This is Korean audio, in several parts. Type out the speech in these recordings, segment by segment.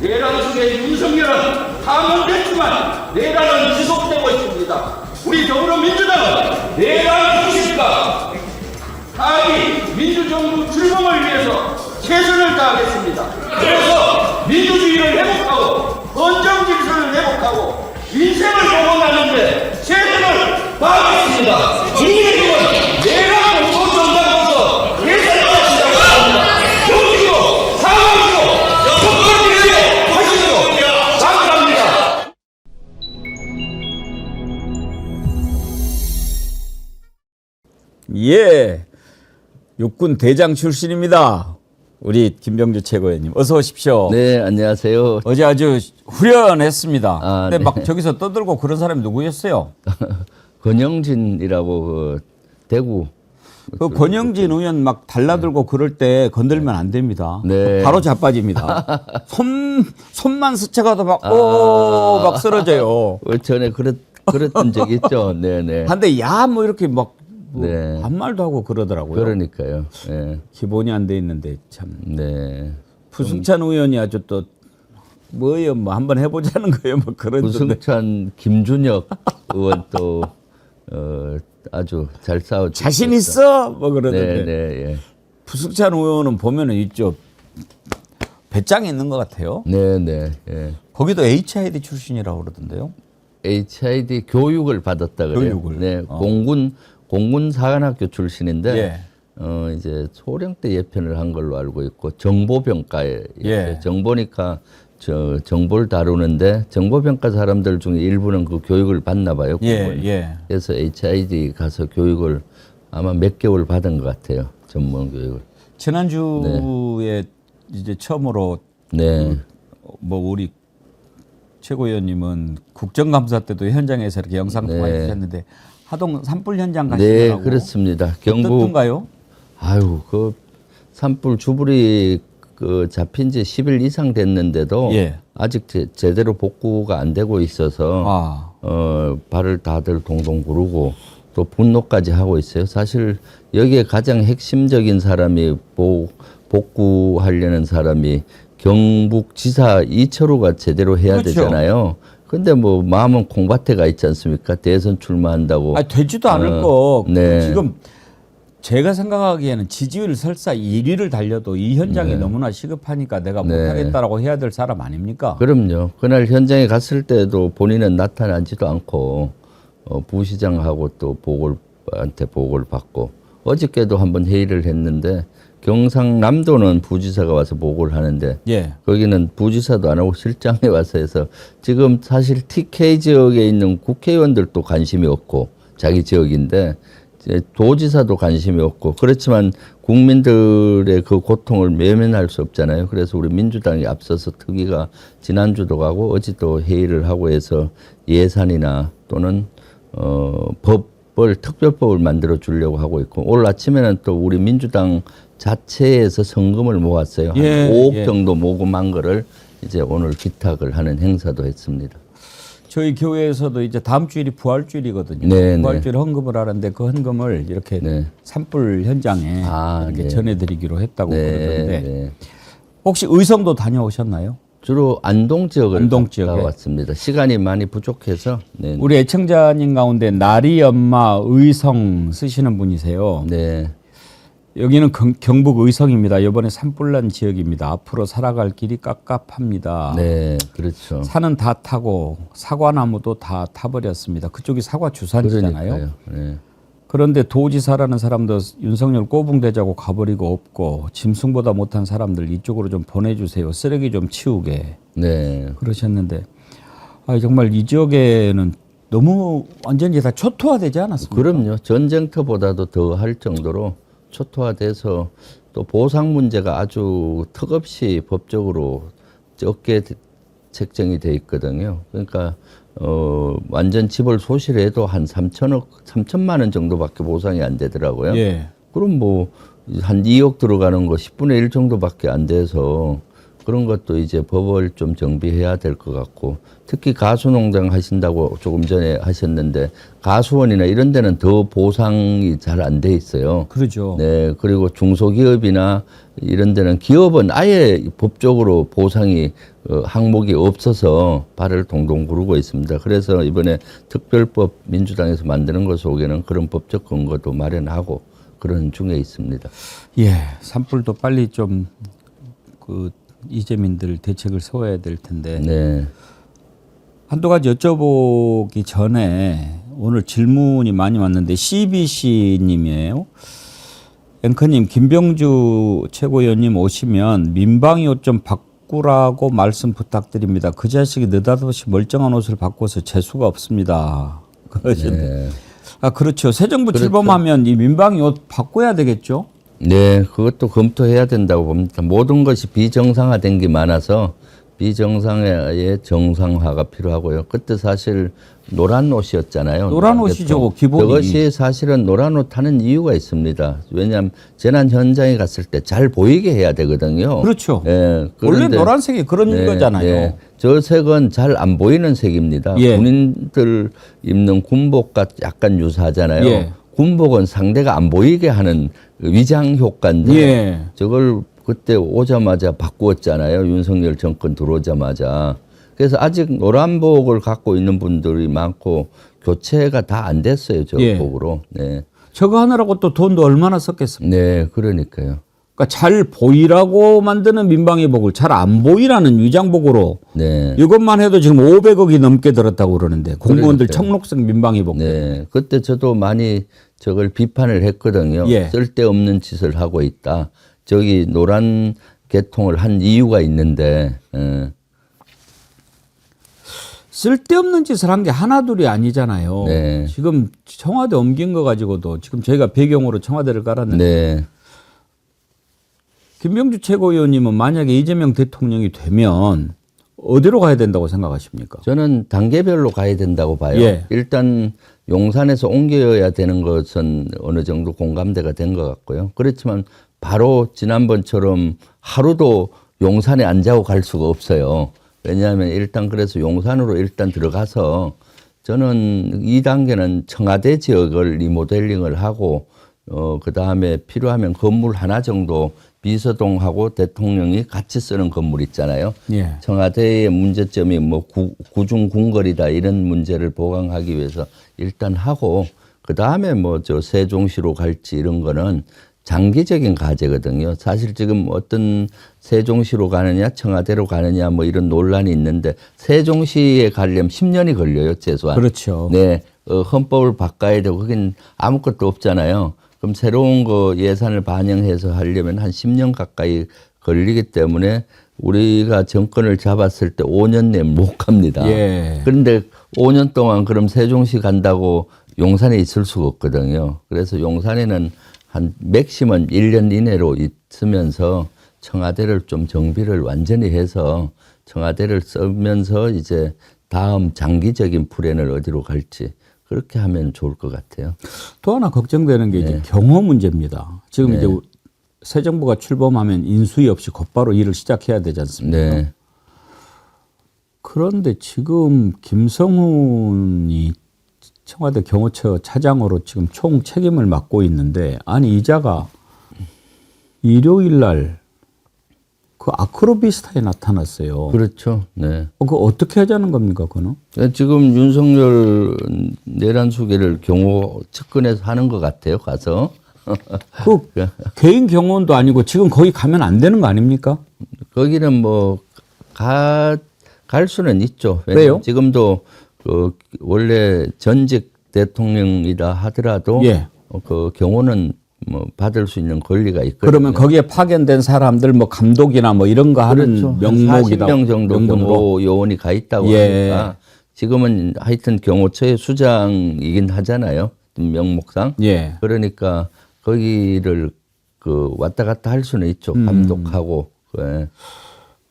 내란 속의 윤석열은 파문됐지만 내란은 지속되고 있습니다. 우리 더불어민주당은 내란 부실과 하위 민주정부 출범을 위해서 최선을 다하겠습니다. 그래서 민주주의를 회복하고 헌정 질서를 회복하고 민생을 복원하는데 최선을 다하겠습니다. 국민의힘은 내란 공소정당으로서 예산을 시작을 합니다. 정치로 사과하시고 첫 번째 하시도록 감사합니다. 예, 육군 대장 출신입니다. 우리 김병주 최고위원님 어서 오십시오. 네, 안녕하세요. 어제 아주 후련했습니다. 아, 근데 네. 막 저기서 떠들고 그런 사람이 누구였어요? 권영진이라고 그 대구. 그 권영진 의원 막 달라들고 그럴 때 건들면 안 됩니다. 네. 바로 자빠집니다. 손만 스쳐가도 막 쓰러져요. 전에 그랬던 적 있죠. 네네. 한데 야 뭐 이렇게 막 네. 아무 말도 하고 그러더라고요. 그러니까요. 네. 기본이 안 돼 있는데 참. 네. 부승찬 의원이 아주 또 뭐예요, 뭐 한번 해보자는 거예요, 뭐 그런. 부승찬, 김준혁 의원 또 아주 잘 싸웠죠. 자신 있어, 뭐 그러던데. 네, 네, 예. 부승찬 의원은 보면은 이쪽 배짱이 있는 것 같아요. 네, 네, 예. 거기도 HID 출신이라고 그러던데요. HID 교육을 받았다 그래요. 교육을. 네, 공군 사관학교 출신인데. 예. 이제 소령 때 예편을 한 걸로 알고 있고 정보병과에 예. 정보니까 정보를 다루는데 정보병과 사람들 중에 일부는 그 교육을 받나 봐요. 예, 예. 그래서 HID 가서 교육을 아마 몇 개월 받은 것 같아요. 전문 교육을. 지난주에 이제 처음으로 네. 뭐 우리 최고위원님은 국정감사 때도 현장에서 이렇게 영상 통화하셨는데 하동 산불 현장 가시더라고. 네, 그렇습니다. 경북 어떻던가요? 아유, 그 산불 주불이 그 잡힌 지 10일 이상 됐는데도 예. 아직 제대로 복구가 안 되고 있어서 발을 다들 동동 구르고 또 분노까지 하고 있어요. 사실 여기에 가장 핵심적인 사람이 복구하려는 사람이 경북지사 이철우가 제대로 해야 그렇죠. 되잖아요. 근데 뭐 마음은 콩밭에가 있지 않습니까? 대선 출마한다고. 아, 되지도 않을 거. 네. 지금 제가 생각하기에는 지지율 설사 1위를 달려도 이 현장이 네. 너무나 시급하니까 내가 네. 못하겠다라고 해야 될 사람 아닙니까? 그럼요. 그날 현장에 갔을 때도 본인은 나타나지도 않고 부시장하고 또 보궐한테 보고를 받고 어저께도 한번 회의를 했는데 경상남도는 부지사가 와서 보고를 하는데 예. 거기는 부지사도 안 하고 실장에 와서 해서 지금 사실 TK 지역에 있는 국회의원들도 관심이 없고 자기 지역인데 이제 도지사도 관심이 없고 그렇지만 국민들의 그 고통을 외면할 수 없잖아요. 그래서 우리 민주당이 앞서서 특위가 지난주도 가고 어제도 회의를 하고 해서 예산이나 또는 특별법을 만들어 주려고 하고 있고 오늘 아침에는 또 우리 민주당 자체에서 성금을 모았어요. 예, 한 5억 예. 정도 모금한 거를 이제 오늘 기탁을 하는 행사도 했습니다. 저희 교회에서도 이제 다음 주일이 부활주일이거든요. 네, 부활주일 헌금을 하는데 그 헌금을 이렇게 네. 산불 현장에 이렇게 네. 전해드리기로 했다고 그러던데 네. 혹시 의성도 다녀오셨나요? 주로 안동 지역을 안동 지역에? 갔다 왔습니다. 시간이 많이 부족해서. 네. 우리 애청자님 가운데 나리 엄마 의성 쓰시는 분이세요. 네. 여기는 경북 의성입니다. 이번에 산불난 지역입니다. 앞으로 살아갈 길이 깝깝합니다. 네, 그렇죠. 산은 다 타고 사과나무도 다 타버렸습니다. 그쪽이 사과 주산지잖아요. 그러니까요. 네. 그런데 도지사라는 사람도 윤석열 꼬붕대자고 가버리고 없고 짐승보다 못한 사람들 이쪽으로 좀 보내주세요. 쓰레기 좀 치우게 네. 그러셨는데 정말 이 지역에는 너무 완전히 다 초토화되지 않았습니까? 그럼요. 전쟁터보다도 더 할 정도로 초토화돼서 또 보상 문제가 아주 턱없이 법적으로 적게 책정이 돼 있거든요. 그러니까 완전 집을 소실해도 한 3천만 원 정도밖에 보상이 안 되더라고요. 예. 그럼 뭐 한 2억 들어가는 거 10분의 1 정도밖에 안 돼서 그런 것도 이제 법을 좀 정비해야 될 것 같고, 특히 가수농장 하신다고 조금 전에 하셨는데 가수원이나 이런 데는 더 보상이 잘 안 돼 있어요. 그러죠. 네, 그리고 중소기업이나 이런 데는 기업은 아예 법적으로 보상이 항목이 없어서 발을 동동 구르고 있습니다. 그래서 이번에 특별법 민주당에서 만드는 것 속에는 그런 법적 근거도 마련하고 그런 중에 있습니다. 예, 산불도 빨리 좀 그 이재민들 대책을 세워야 될 텐데 네. 한두 가지 여쭤보기 전에 오늘 질문이 많이 왔는데 CBC님이에요. 앵커님, 김병주 최고위원님 오시면 민방위 옷 좀 바꾸라고 말씀 부탁드립니다. 그 자식이 느닷없이 멀쩡한 옷을 바꿔서 재수가 없습니다. 그러시는데. 네. 아, 그렇죠. 새 정부 그렇죠. 출범하면 이 민방위 옷 바꿔야 되겠죠? 네, 그것도 검토해야 된다고 봅니다. 모든 것이 비정상화된 게 많아서 비정상화의 정상화가 필요하고요. 그때 사실 노란 옷이었잖아요. 노란 옷이죠, 기본이. 그것이 사실은 노란 옷 하는 이유가 있습니다. 왜냐하면 재난 현장에 갔을 때 잘 보이게 해야 되거든요. 그렇죠. 예, 원래 그런데 노란색이 그런 네, 거잖아요. 네. 저 색은 잘 안 보이는 색입니다. 예. 군인들 입는 군복과 약간 유사하잖아요. 예. 군복은 상대가 안 보이게 하는 위장 효과인데 예. 저걸 그때 오자마자 바꾸었잖아요. 윤석열 정권 들어오자마자. 그래서 아직 노란복을 갖고 있는 분들이 많고 교체가 다 안 됐어요. 저 예. 복으로. 네. 저거 하느라고 또 돈도 얼마나 썼겠습니까? 네, 그러니까요. 그러니까 잘 보이라고 만드는 민방위복을 잘 안 보이라는 위장복으로 네. 이것만 해도 지금 500억이 넘게 들었다고 그러는데 공무원들 그러니까요. 청록색 민방위복. 네. 그때 저도 많이 저걸 비판을 했거든요. 예. 쓸데없는 짓을 하고 있다. 저기 노란 계통을 한 이유가 있는데, 쓸데없는 짓을 한 게 하나둘이 아니잖아요. 네. 지금 청와대 옮긴 거 가지고도 지금 저희가 배경으로 청와대를 깔았는데 네. 김병주 최고위원님은 만약에 이재명 대통령이 되면 어디로 가야 된다고 생각하십니까? 저는 단계별로 가야 된다고 봐요. 예. 일단 용산에서 옮겨야 되는 것은 어느 정도 공감대가 된 것 같고요. 그렇지만 바로 지난번처럼 하루도 용산에 안 자고 갈 수가 없어요. 왜냐하면 일단 그래서 용산으로 일단 들어가서 저는 2단계는 청와대 지역을 리모델링을 하고 그 다음에 필요하면 건물 하나 정도 비서동하고 대통령이 같이 쓰는 건물 있잖아요. 예. 청와대의 문제점이 뭐 구중궁궐이다 이런 문제를 보강하기 위해서 일단 하고 그 다음에 뭐 저 세종시로 갈지 이런 거는 장기적인 과제거든요. 사실 지금 어떤 세종시로 가느냐 청와대로 가느냐 뭐 이런 논란이 있는데 세종시에 가려면 10년이 걸려요. 최소한. 그렇죠. 네. 헌법을 바꿔야 되고 그긴 아무것도 없잖아요. 그럼 새로운 거 예산을 반영해서 하려면 한 10년 가까이 걸리기 때문에 우리가 정권을 잡았을 때 5년 내면 못 갑니다. 예. 그런데 5년 동안 그럼 세종시 간다고 용산에 있을 수가 없거든요. 그래서 용산에는 한 맥시멈 1년 이내로 있으면서 청와대를 좀 정비를 완전히 해서 청와대를 쓰면서 이제 다음 장기적인 플랜을 어디로 갈지 그렇게 하면 좋을 것 같아요. 또 하나 걱정되는 게 이제 경호 문제입니다. 지금 이제 새 정부가 출범하면 인수위 없이 곧바로 일을 시작해야 되지 않습니까? 네. 그런데 지금 김성훈이 청와대 경호처 차장으로 지금 총 책임을 맡고 있는데 아니 이자가 일요일 날 그 아크로비스타에 나타났어요. 그렇죠. 네. 그거 어떻게 하자는 겁니까, 그거는? 지금 윤석열 내란 수계를 경호 측근에서 하는 것 같아요. 가서. 그 개인 경호원도 아니고 지금 거기 가면 안 되는 거 아닙니까? 거기는 뭐 갈 수는 있죠. 왜요? 지금도 그 원래 전직 대통령이라 하더라도 예. 그 경호는 뭐 받을 수 있는 권리가 있거든요. 그러면 거기에 파견된 사람들 뭐 감독이나 뭐 이런 거 하는 그렇죠. 명목이다. 40명 정도 경호 요원이 가 있다고 예. 하니까 지금은 하여튼 경호처의 수장이긴 하잖아요. 명목상. 예. 그러니까 거기를 그 왔다 갔다 할 수는 있죠. 감독하고. 네.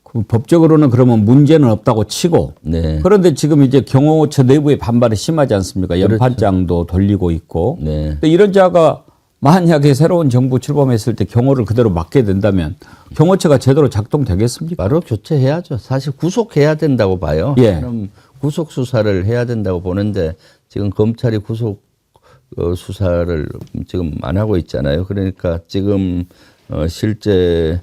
그 법적으로는 그러면 문제는 없다고 치고. 네. 그런데 지금 이제 경호처 내부의 반발이 심하지 않습니까? 연판장도 돌리고 있고. 네. 근데 이런 자가 만약에 새로운 정부 출범했을 때 경호를 그대로 맡게 된다면 경호처가 제대로 작동되겠습니까? 바로 교체해야죠. 사실 구속해야 된다고 봐요. 예. 그럼 구속 수사를 해야 된다고 보는데 지금 검찰이 구속 수사를 지금 안 하고 있잖아요. 그러니까 지금 실제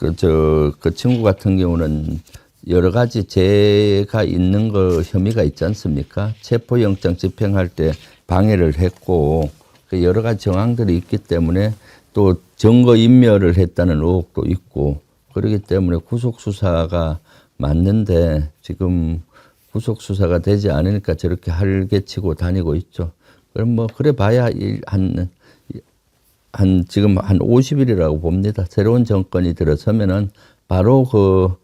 그 친구 같은 경우는 여러 가지 죄가 있는 혐의가 있지 않습니까? 체포영장 집행할 때 방해를 했고 그 여러 가지 정황들이 있기 때문에 또 증거 인멸을 했다는 의혹도 있고 그렇기 때문에 구속 수사가 맞는데 지금 구속 수사가 되지 않으니까 저렇게 활개치고 다니고 있죠. 그럼 뭐 그래 봐야 지금 한 50일이라고 봅니다. 새로운 정권이 들어서면은 바로 그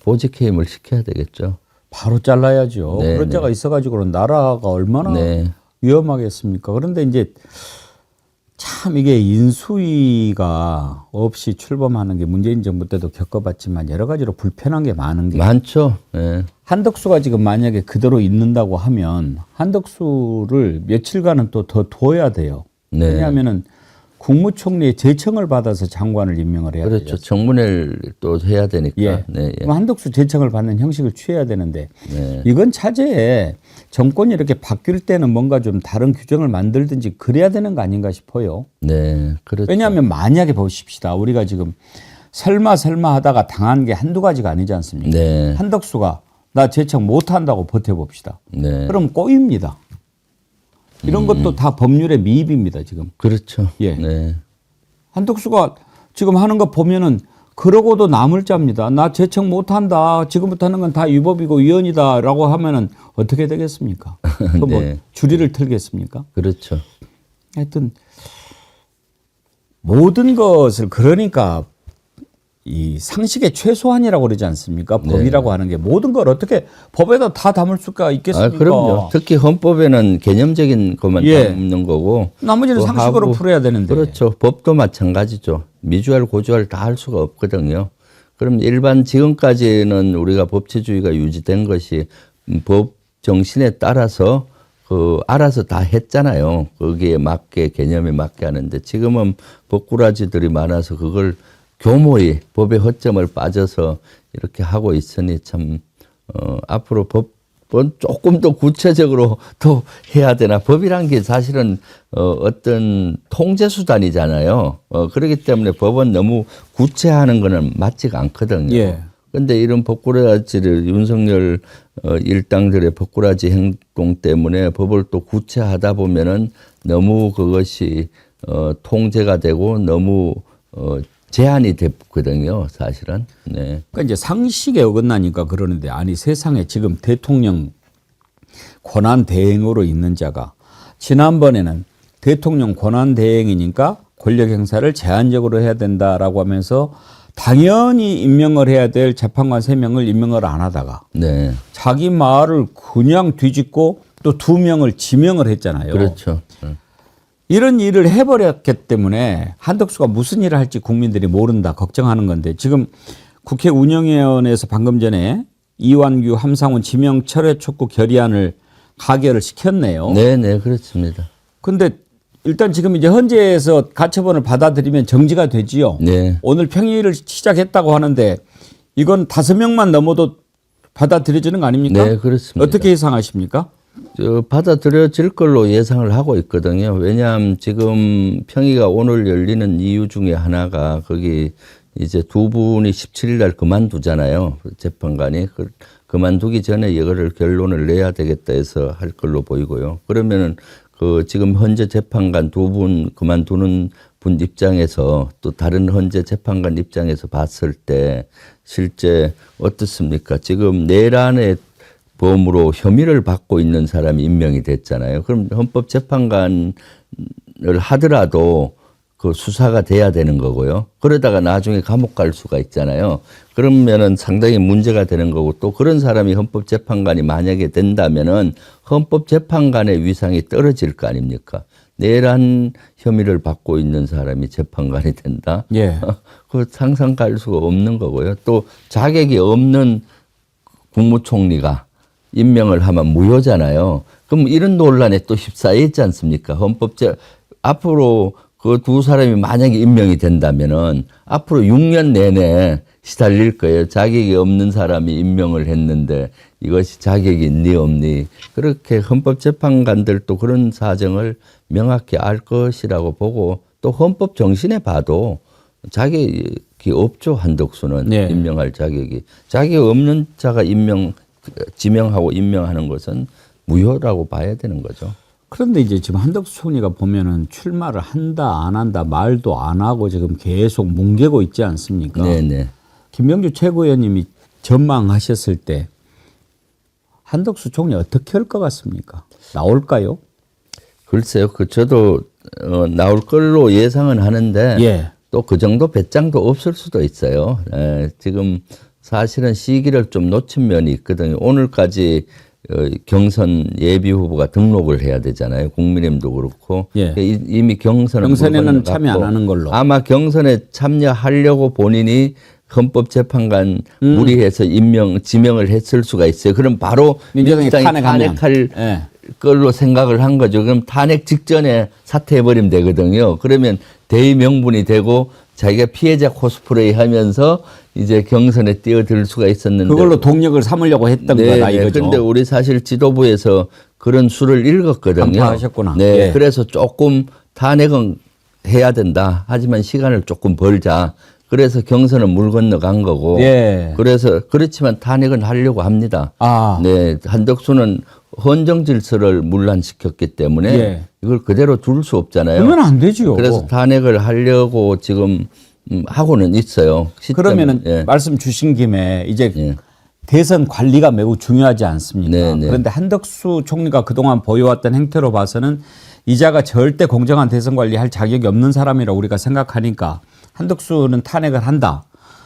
보직해임을 시켜야 되겠죠. 바로 잘라야죠. 네, 그런 자가 있어가지고는 나라가 얼마나 네. 위험하겠습니까? 그런데 이제 참 이게 인수위가 없이 출범하는 게 문재인 정부 때도 겪어봤지만 여러 가지로 불편한 게 많은 게 많죠. 네. 한덕수가 지금 만약에 그대로 있는다고 하면 한덕수를 며칠간은 또 더 둬야 돼요. 네. 왜냐하면은 국무총리의 제청을 받아서 장관을 임명을 해야 그렇죠. 되죠. 청문회를 또 해야 되니까. 예. 네, 예. 그럼 한덕수 제청을 받는 형식을 취해야 되는데 네. 이건 차제에 정권이 이렇게 바뀔 때는 뭔가 좀 다른 규정을 만들든지 그래야 되는 거 아닌가 싶어요. 네, 그렇죠. 왜냐하면 만약에 보십시다. 우리가 지금 설마 하다가 당한 게 한두 가지가 아니지 않습니까? 네. 한덕수가 나 제청 못한다고 버텨봅시다. 네. 그럼 꼬입니다. 이런 것도 다 법률의 미입입니다. 지금. 그렇죠. 예. 네. 한덕수가 지금 하는 거 보면은 그러고도 남을 짭니다. 나 제청 못한다. 지금부터 하는 건 다 위법이고 위헌이다라고 하면은 어떻게 되겠습니까? 그 뭐 네. 주리를 틀겠습니까? 그렇죠. 하여튼 모든 것을 그러니까 이 상식의 최소한이라고 그러지 않습니까? 법이라고 하는 게 모든 걸 어떻게 법에다 다 담을 수가 있겠습니까? 그럼요. 특히 헌법에는 개념적인 것만 예. 담는 거고. 나머지는 또 상식으로 하고, 풀어야 되는데. 그렇죠. 법도 마찬가지죠. 미주알, 고주알 다 할 수가 없거든요. 그럼 일반 지금까지는 우리가 법치주의가 유지된 것이 법 정신에 따라서 알아서 다 했잖아요. 거기에 맞게 개념에 맞게 하는데 지금은 법꾸라지들이 많아서 그걸 교모히 법의 허점을 빠져서 이렇게 하고 있으니 참 앞으로 법은 조금 더 구체적으로 더 해야 되나. 법이란 게 사실은 어떤 통제 수단이잖아요. 그렇기 때문에 법은 너무 구체하는 거는 맞지가 않거든요. 예. 근데 이런 법꾸라지를 윤석열 일당들의 법꾸라지 행동 때문에 법을 또 구체하다 보면은 너무 그것이 통제가 되고 너무 제한이 됐거든요, 사실은. 네. 그러니까 이제 상식에 어긋나니까 그러는데 아니 세상에 지금 대통령 권한 대행으로 있는 자가 지난번에는 대통령 권한 대행이니까 권력 행사를 제한적으로 해야 된다라고 하면서 당연히 임명을 해야 될 재판관 3명을 임명을 안 하다가 네. 자기 말을 그냥 뒤집고 또 2명을 지명을 했잖아요. 그렇죠. 이런 일을 해버렸기 때문에 한덕수가 무슨 일을 할지 국민들이 모른다 걱정하는 건데 지금 국회 운영위원회에서 방금 전에 이완규 함상훈 지명 철회 촉구 결의안을 가결을 시켰네요. 네, 그렇습니다. 근데 일단 지금 이제 헌재에서 가처분을 받아들이면 정지가 되지요. 네. 오늘 평의를 시작했다고 하는데 이건 5명만 넘어도 받아들여지는 거 아닙니까? 네, 그렇습니다. 어떻게 예상하십니까? 받아들여질 걸로 예상을 하고 있거든요. 왜냐하면 지금 평의가 오늘 열리는 이유 중에 하나가 거기 이제 2분이 17일 날 그만두잖아요. 재판관이. 그만두기 전에 이거를 결론을 내야 되겠다 해서 할 걸로 보이고요. 그러면은 지금 현재 재판관 2분 그만두는 분 입장에서 또 다른 현재 재판관 입장에서 봤을 때 실제 어떻습니까? 지금 내란의 범으로 혐의를 받고 있는 사람이 임명이 됐잖아요. 그럼 헌법재판관을 하더라도 그 수사가 돼야 되는 거고요. 그러다가 나중에 감옥 갈 수가 있잖아요. 그러면은 상당히 문제가 되는 거고 또 그런 사람이 헌법재판관이 만약에 된다면은 헌법재판관의 위상이 떨어질 거 아닙니까? 내란 혐의를 받고 있는 사람이 재판관이 된다? 예. 그 상상 갈 수가 없는 거고요. 또 자격이 없는 국무총리가 임명을 하면 무효잖아요. 그럼 이런 논란에 또 휩싸여 있지 않습니까? 앞으로 그 두 사람이 만약에 임명이 된다면은 앞으로 6년 내내 시달릴 거예요. 자격이 없는 사람이 임명을 했는데 이것이 자격이 있니 없니. 그렇게 헌법재판관들도 그런 사정을 명확히 알 것이라고 보고 또 헌법 정신에 봐도 자격이 없죠. 한덕수는 네. 임명할 자격이. 자격이 없는 자가 지명하고 임명하는 것은 무효라고 봐야 되는 거죠. 그런데 이제 지금 한덕수 총리가 보면은 출마를 한다 안 한다 말도 안 하고 지금 계속 뭉개고 있지 않습니까? 네네. 김명주 최고위원님이 전망하셨을 때 한덕수 총리 어떻게 할 것 같습니까? 나올까요? 글쎄요. 저도 나올 걸로 예상은 하는데 예. 또 그 정도 배짱도 없을 수도 있어요. 지금 사실은 시기를 좀 놓친 면이 있거든요. 오늘까지 경선 예비 후보가 등록을 해야 되잖아요. 국민의힘도 그렇고 예. 이미 경선에는 참여 안 하는 걸로. 아마 경선에 참여하려고 본인이 헌법재판관 무리해서 지명을 했을 수가 있어요. 그럼 바로 민주당이 탄핵하면. 탄핵할 예. 걸로 생각을 한 거죠. 그럼 탄핵 직전에 사퇴해버리면 되거든요. 그러면 대의 명분이 되고 자기가 피해자 코스프레이 하면서 이제 경선에 뛰어들 수가 있었는데. 그걸로 동력을 삼으려고 했던 거다 이거죠. 그런데 우리 사실 지도부에서 그런 수를 읽었거든요. 간파하셨구나. 네. 예. 그래서 조금 탄핵은 해야 된다. 하지만 시간을 조금 벌자. 그래서 경선은 물 건너간 거고. 예. 그래서 그렇지만 탄핵은 하려고 합니다. 아. 네. 한덕수는 헌정 질서를 문란시켰기 때문에 예. 이걸 그대로 둘 수 없잖아요. 그러면 안 되지요. 그래서 탄핵을 하려고 지금 하고는 있어요. 그러면은 예. 말씀 주신 김에 이제 예. 대선 관리가 매우 중요하지 않습니까? 네, 네. 그런데 한덕수 총리가 그동안 보여왔던 행태로 봐서는 이자가 절대 공정한 대선 관리할 자격이 없는 사람이라고 우리가 생각하니까 한덕수는 탄핵을 한다.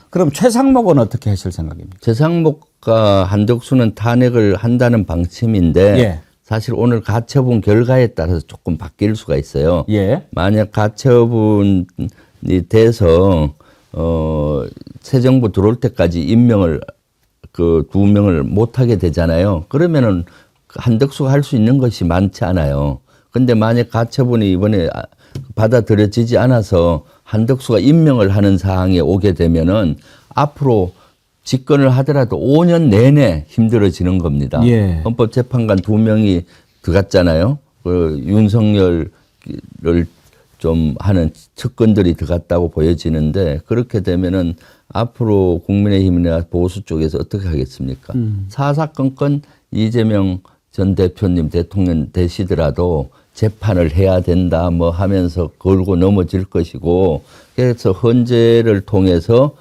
그럼 최상목은 어떻게 하실 생각입니까? 최상목과 한덕수는 탄핵을 한다는 방침인데 예. 사실 오늘 가처분 결과에 따라서 조금 바뀔 수가 있어요. 예. 만약 가처분이 돼서 새 정부 들어올 때까지 임명을 그 두 명을 못 하게 되잖아요. 그러면은 한덕수가 할 수 있는 것이 많지 않아요. 근데 만약 가처분이 이번에 받아들여지지 않아서 한덕수가 임명을 하는 사항에 오게 되면은 앞으로 집권을 하더라도 5년 내내 힘들어지는 겁니다. 예. 헌법재판관 2명이 들어갔잖아요. 그 윤석열을 좀 하는 측근들이 들어갔다고 보여지는데 그렇게 되면은 앞으로 국민의힘이나 보수 쪽에서 어떻게 하겠습니까? 사사건건 이재명 전 대표님 대통령 되시더라도 재판을 해야 된다 뭐 하면서 걸고 넘어질 것이고 그래서 헌재를 통해서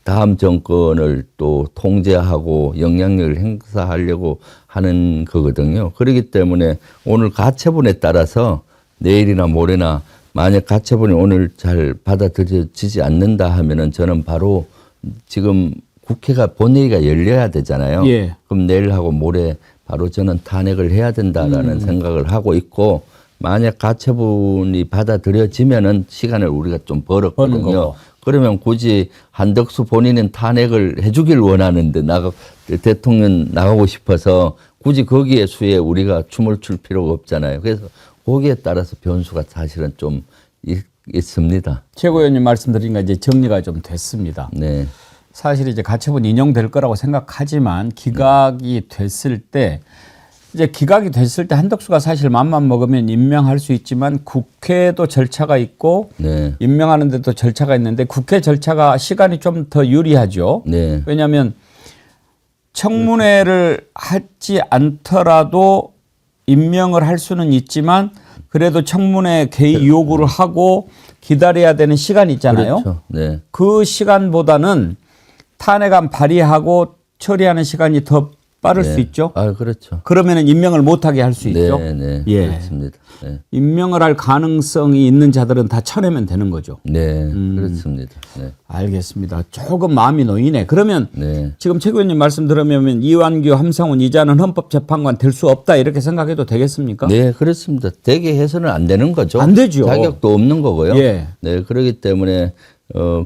다음 정권을 또 통제하고 영향력을 행사하려고 하는 거거든요. 그렇기 때문에 오늘 가처분에 따라서 내일이나 모레나 만약 가처분이 오늘 잘 받아들여지지 않는다 하면은 저는 바로 지금 국회가 본회의가 열려야 되잖아요. 예. 그럼 내일하고 모레 바로 저는 탄핵을 해야 된다라는 생각을 하고 있고 만약 가처분이 받아들여지면은 시간을 우리가 좀 버는 벌었거든요. 거고. 그러면 굳이 한덕수 본인은 탄핵을 해주길 원하는데 대통령 나가고 싶어서 굳이 거기에 수에 우리가 춤을 출 필요가 없잖아요. 그래서 거기에 따라서 변수가 사실은 좀 있습니다. 최고위원님 말씀드리니까 이제 정리가 좀 됐습니다. 네. 사실 이제 가처분 인용될 거라고 생각하지만 기각이 됐을 때 한덕수가 사실 맘만 먹으면 임명할 수 있지만 국회도 절차가 있고 네. 임명하는 데도 절차가 있는데 국회 절차가 시간이 좀 더 유리하죠. 네. 왜냐하면 청문회를 하지 않더라도 임명을 할 수는 있지만 그래도 청문회 개의 요구를 하고 기다려야 되는 시간이 있잖아요. 그렇죠. 네. 그 시간보다는 탄핵안 발의하고 처리하는 시간이 더 빠를 네. 수 있죠. 아, 그렇죠. 그러면은 임명을 못하게 할 수 있죠. 네, 네. 예. 그렇습니다. 네. 임명을 할 가능성이 있는 자들은 다 쳐내면 되는 거죠. 네, 그렇습니다. 네. 알겠습니다. 조금 마음이 놓이네. 그러면 네. 지금 최 의원님 말씀 들으면 이완규, 함상훈, 이자는 헌법재판관 될 수 없다 이렇게 생각해도 되겠습니까? 네, 그렇습니다. 되게 해서는 안 되는 거죠. 안 되죠. 자격도 없는 거고요. 예. 네, 그렇기 때문에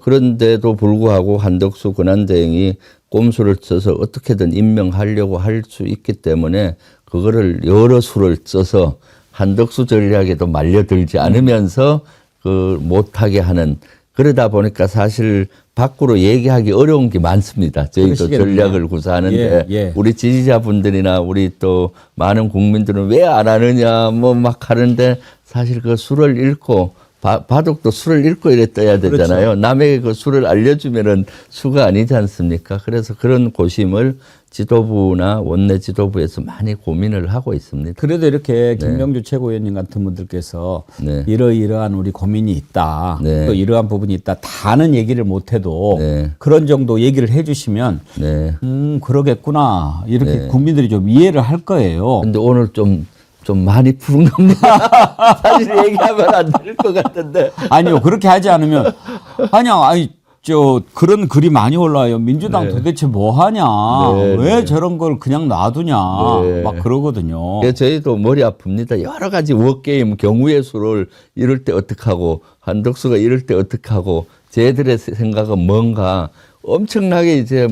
그런데도 불구하고 한덕수 권한대행이 꼼수를 써서 어떻게든 임명하려고 할 수 있기 때문에 그거를 여러 수를 써서 한덕수 전략에도 말려들지 않으면서 그 못하게 하는 그러다 보니까 사실 밖으로 얘기하기 어려운 게 많습니다. 저희도 그러시겠네요. 전략을 구사하는데 예, 예. 우리 지지자분들이나 우리 또 많은 국민들은 왜 안 하느냐 뭐 막 하는데 사실 그 수를 읽고 바둑도 수를 읽고 이래 떠야 되잖아요. 그렇죠. 남에게 그 수를 알려주면은 수가 아니지 않습니까? 그래서 그런 고심을 지도부나 원내 지도부에서 많이 고민을 하고 있습니다. 그래도 이렇게 김명주 최고위원님 같은 분들께서 네. 이러이러한 우리 고민이 있다. 네. 또 이러한 부분이 있다. 다는 얘기를 못해도 네. 그런 정도 얘기를 해주시면 네. 그러겠구나. 이렇게 네. 국민들이 좀 이해를 할 거예요. 근데 오늘 좀 많이 푸른 겁니다. 사실 얘기하면 안 될 것 같은데. 아니요. 그렇게 하지 않으면 아니 그런 글이 많이 올라와요. 민주당 네. 도대체 뭐 하냐. 네, 왜 네. 저런 걸 그냥 놔두냐. 네. 막 그러거든요. 그래서 저희도 머리 아픕니다. 여러 가지 워게임, 경우의 수를 이럴 때 어떻게 하고, 한덕수가 이럴 때 어떻게 하고, 쟤들의 생각은 뭔가 엄청나게 이제,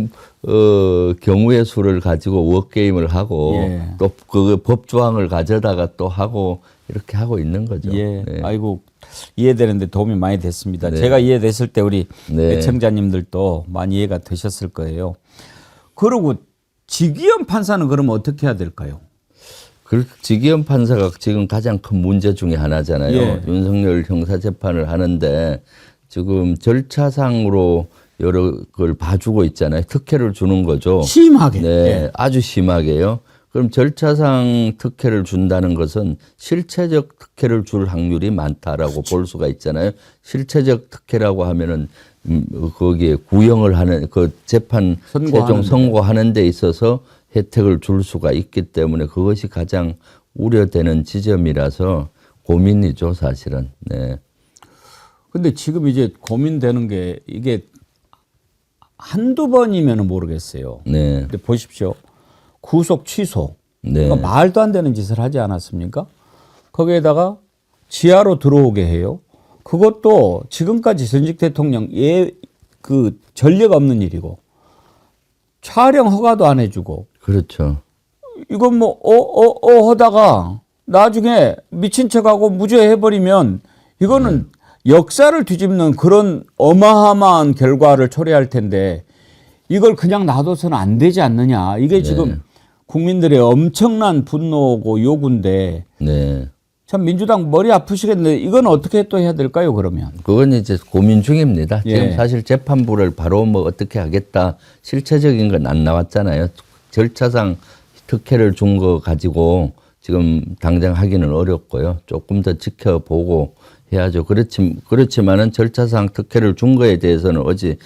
경우의 수를 가지고 워게임을 하고, 예. 또 그 법조항을 가져다가 또 하고, 이렇게 하고 있는 거죠. 예. 네. 아이고 이해되는데 도움이 많이 됐습니다. 네. 제가 이해됐을 때 우리 네. 애청자님들도 많이 이해가 되셨을 거예요. 그리고 지기현 판사는 그러면 어떻게 해야 될까요? 지기현 판사가 지금 가장 큰 문제 중에 하나잖아요. 예. 윤석열 형사재판을 하는데 지금 절차상으로 여러 걸 봐주고 있잖아요. 특혜를 주는 거죠. 심하게. 네, 예. 아주 심하게요. 그럼 절차상 특혜를 준다는 것은 실체적 특혜를 줄 확률이 많다라고 볼 수가 있잖아요. 실체적 특혜라고 하면은 거기에 구형을 하는 그 재판 최종 선고하는 데 있어서 혜택을 줄 수가 있기 때문에 그것이 가장 우려되는 지점이라서 고민이죠, 사실은. 네. 근데 지금 이제 고민되는 게 이게 한두 번이면 모르겠어요. 네. 근데 보십시오. 구속 취소. 네. 그러니까 말도 안 되는 짓을 하지 않았습니까? 거기에다가 지하로 들어오게 해요. 그것도 지금까지 전직 대통령 그 전례가 없는 일이고 촬영 허가도 안 해주고 그렇죠. 이건 뭐 하다가 나중에 미친 척하고 무죄해버리면 이거는 역사를 뒤집는 그런 어마어마한 결과를 초래할 텐데 이걸 그냥 놔둬서는 안 되지 않느냐. 이게 지금 국민들의 엄청난 분노고 요구인데 네. 참 민주당 머리 아프시겠는데 이건 어떻게 또 해야 될까요, 그러면? 그건 이제 고민 중입니다. 예. 지금 사실 재판부를 바로 뭐 어떻게 하겠다 실체적인 건 안 나왔잖아요. 절차상 특혜를 준 거 가지고 지금 당장 하기는 어렵고요. 조금 더 지켜보고 해야죠. 그렇지만은 절차상 특혜를 준 거에 대해서는 어제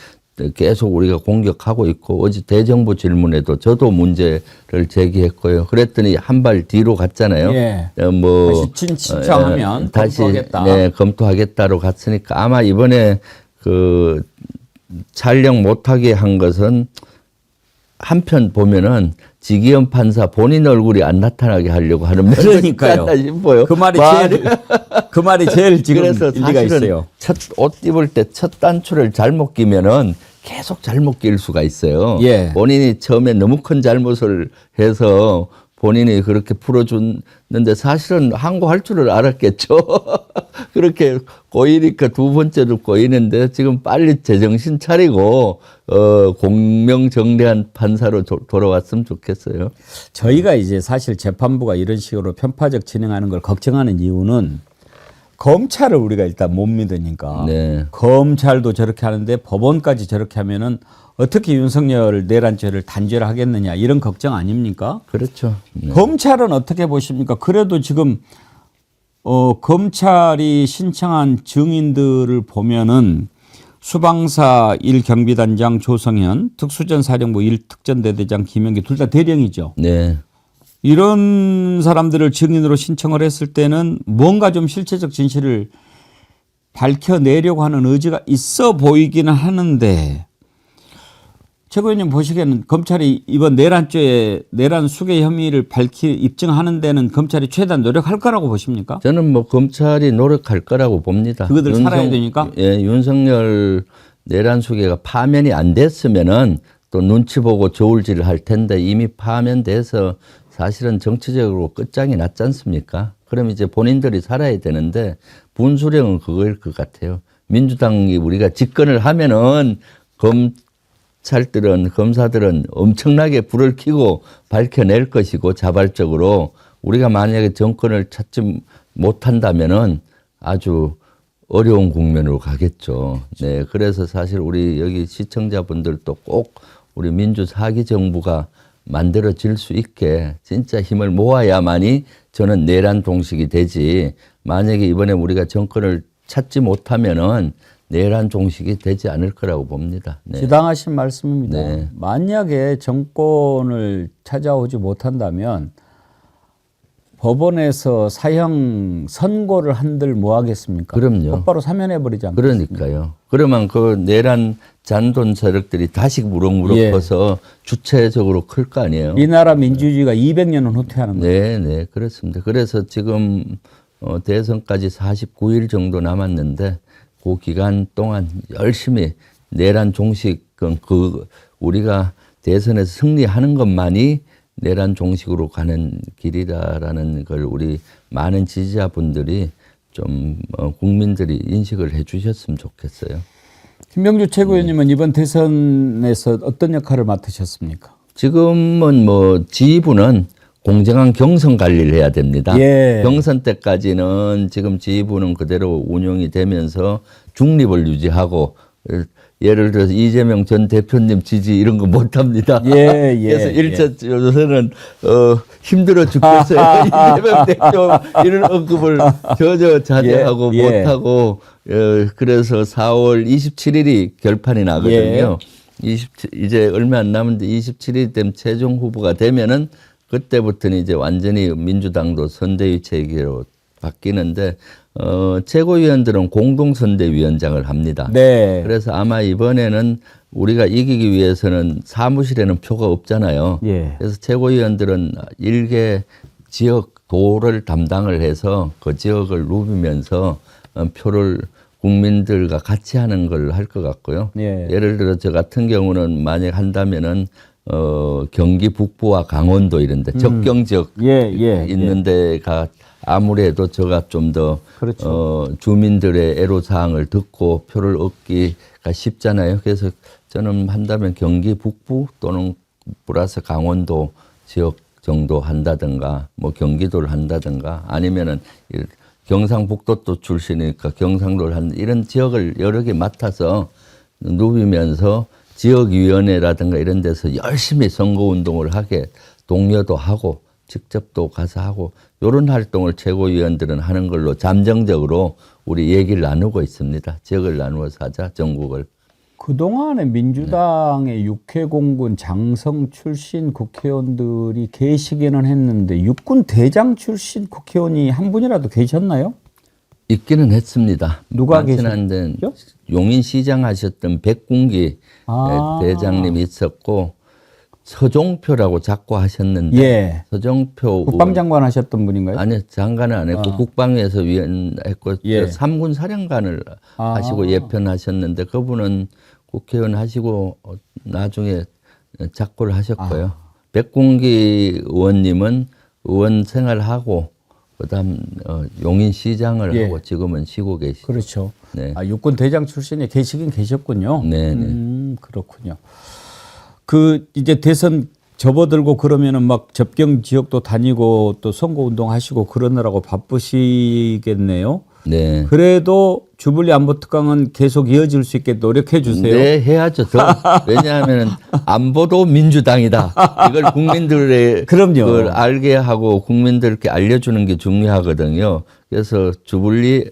계속 우리가 공격하고 있고 어제 대정부 질문에도 저도 문제를 제기했고요. 그랬더니 한 발 뒤로 갔잖아요. 예. 다시 신청하면 다시 검토하겠다. 네, 검토하겠다로 갔으니까 아마 이번에 그 촬영 못하게 한 것은 한편 보면은 지기현 판사 본인 얼굴이 안 나타나게 하려고 하는 그러니까요. 면이 싶어요. 그 말이 제일 지금 그래서 일리가 사실은 있어요. 첫 옷 입을 때 첫 단추를 잘못 끼면은 계속 잘못 낄 수가 있어요. 예. 본인이 처음에 너무 큰 잘못을 해서 본인이 그렇게 풀어줬는데 사실은 항고할 줄을 알았겠죠. 그렇게 꼬이니까 두 번째로 꼬이는데 지금 빨리 제정신 차리고 공명정대한 판사로 돌아왔으면 좋겠어요. 저희가 이제 사실 재판부가 이런 식으로 편파적 진행하는 걸 걱정하는 이유는 검찰을 우리가 일단 못 믿으니까 네. 검찰도 저렇게 하는데 법원까지 저렇게 하면은 어떻게 윤석열 내란죄를 단죄를 하겠느냐 이런 걱정 아닙니까? 그렇죠. 네. 검찰은 어떻게 보십니까? 그래도 지금 검찰이 신청한 증인들을 보면은 수방사 1경비단장 조성현, 특수전사령부 1특전대대장 김영기 둘 다 대령이죠. 네. 이런 사람들을 증인으로 신청을 했을 때는 뭔가 좀 실체적 진실을 밝혀내려고 하는 의지가 있어 보이기는 하는데 최고위원님 보시기에는 검찰이 이번 내란 수괴 혐의를 입증하는 데는 검찰이 최대한 노력할 거라고 보십니까? 저는 뭐 검찰이 노력할 거라고 봅니다. 그것들 살아야 되니까? 예, 윤석열 내란 수계가 파면이 안 됐으면은 또 눈치 보고 저울질을 할 텐데 이미 파면돼서 사실은 정치적으로 끝장이 났지 않습니까? 그럼 이제 본인들이 살아야 되는데 분수령은 그거일 것 같아요. 민주당이 우리가 집권을 하면은 검사들은 엄청나게 불을 켜고 밝혀낼 것이고 자발적으로 우리가 만약에 정권을 찾지 못한다면은 아주 어려운 국면으로 가겠죠. 네, 그래서 사실 우리 여기 시청자분들도 꼭 우리 민주 4기 정부가 만들어질 수 있게 진짜 힘을 모아야만이 저는 내란 종식이 되지. 만약에 이번에 우리가 정권을 찾지 못하면은 내란 종식이 되지 않을 거라고 봅니다. 네. 지당하신 말씀입니다. 네. 만약에 정권을 찾아오지 못한다면 법원에서 사형 선고를 한들 뭐 하겠습니까? 그럼요. 곧바로 사면해 버리지 않겠습니까? 그러니까요. 그러면 그 내란 잔돈 세력들이 다시 무럭무럭 예. 커서 주체적으로 클 거 아니에요. 이 나라 민주주의가 200년은 후퇴하는 거예요. 네, 네, 그렇습니다. 그래서 지금 대선까지 49일 정도 남았는데 그 기간 동안 열심히 내란 종식은 우리가 대선에서 승리하는 것만이 내란 종식으로 가는 길이다라는 걸 우리 많은 지지자분들이 좀 국민들이 인식을 해 주셨으면 좋겠어요. 김병주 최고위원님은 이번 대선에서 어떤 역할을 맡으셨습니까? 지금은 뭐 지휘부는 공정한 경선 관리를 해야 됩니다. 예. 경선 때까지는 지금 지휘부는 그대로 운영이 되면서 중립을 유지하고 예를 들어서 이재명 전 대표님 지지 이런 거 못합니다. 예, 예, 그래서 일차 요새는 힘들어 죽겠어요. 이재명 대표 이런 언급을 저저 자제하고 예, 예. 못하고 그래서 4월 27일이 결판이 나거든요. 이제 얼마 안 남았는데 27일 되면 최종 후보가 되면은 그때부터는 이제 완전히 민주당도 선대위 체계로 바뀌는데 최고위원들은 공동선대위원장을 합니다. 네. 그래서 아마 이번에는 우리가 이기기 위해서는 사무실에는 표가 없잖아요. 예. 그래서 최고위원들은 일개 지역 도를 담당을 해서 그 지역을 누비면서 표를 국민들과 같이 하는 걸 할 것 같고요. 예. 예를 들어 저 같은 경우는 만약 한다면은 경기 북부와 강원도 이런데 접경 지역 있는 데가 아무래도 저가 좀 더 그렇죠. 주민들의 애로사항을 듣고 표를 얻기가 쉽잖아요. 그래서 저는 한다면 경기 북부 또는 플러스 강원도 지역 정도 한다든가 뭐 경기도를 한다든가 아니면은 경상북도 또 출신이니까 경상도를 한 이런 지역을 여러 개 맡아서 누비면서 지역위원회라든가 이런 데서 열심히 선거운동을 하게 독려도 하고 직접 또 가서 하고 이런 활동을 최고위원들은 하는 걸로 잠정적으로 우리 얘기를 나누고 있습니다. 지역을 나누어서 하자, 전국을. 그동안에 민주당의 육해공군 장성 출신 국회의원들이 계시기는 했는데 육군 대장 출신 국회의원이 한 분이라도 계셨나요? 있기는 했습니다. 누가 많지는 계셨죠? 용인시장 하셨던 백군기 대장님이 있었고 서종표라고 자꾸 하셨는데 예. 서종표 국방장관 하셨던 분인가요? 아니요, 장관은 안 했고 국방위에서 위원했고 예. 3군 사령관을 하시고 예편하셨는데 그분은 국회의원 하시고 나중에 작고를 하셨고요. 백군기 의원님은 의원 생활하고 그다음 용인시장을 하고 지금은 쉬고 계시죠. 그렇죠. 네. 육군 대장 출신에 계시긴 계셨군요. 네. 그렇군요. 그 이제 대선 접어들고 그러면은 막 접경 지역도 다니고 또 선거 운동하시고 그러느라고 바쁘시겠네요. 네. 그래도 주불리 안보특강은 계속 이어질 수 있게 노력해 주세요. 네, 해야죠. 왜냐하면 안보도 민주당이다. 이걸 국민들의 그럼요. 그걸 알게 하고 국민들께 알려주는 게 중요하거든요. 그래서 주불리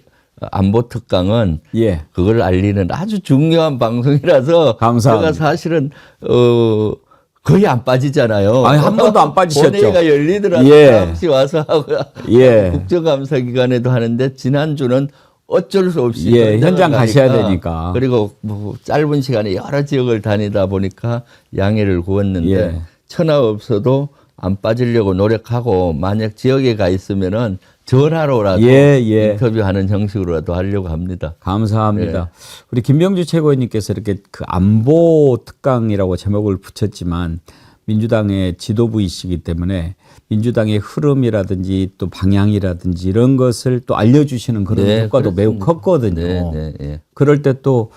안보특강은 예. 그걸 알리는 아주 중요한 방송이라서 감사합니다. 제가 사실은 거의 안 빠지잖아요. 아니, 한 번도 안 빠지셨죠. 본회의가 열리더라도 예. 잠시 와서 하고 예. 국정감사 기간에도 하는데 지난주는 어쩔 수 없이 예, 현장 가셔야 가니까. 되니까. 그리고 뭐 짧은 시간에 여러 지역을 다니다 보니까 양해를 구했는데 예. 천하 없어도 안 빠지려고 노력하고 만약 지역에 가 있으면은 전화로라도 인터뷰하는 형식으로라도 하려고 합니다. 감사합니다. 우리 김병주 최고위원님께서 이렇게 그 안보 특강이라고 제목을 붙였지만 민주당의 지도부이시기 때문에 민주당의 흐름이라든지 또 방향이라든지 이런 것을 또 알려주시는 그런 네, 효과도 매우 그렇습니다. 컸거든요. 네, 네. 그럴 때 또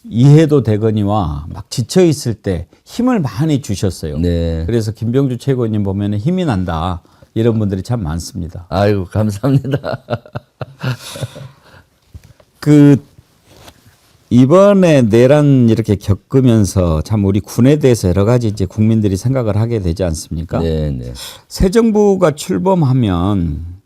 이해도 되거니와 막 지쳐 있을 때 힘을 많이 주셨어요. 네. 그래서 김병주 최고위원님 보면 힘이 난다 이런 분들이 참 많습니다. 아이고 감사합니다. 그 이번에 내란 이렇게 겪으면서 참 우리 군에 대해서 여러 가지 이제 국민들이 생각을 하게 되지 않습니까? 네, 네. 새 정부가 출범하면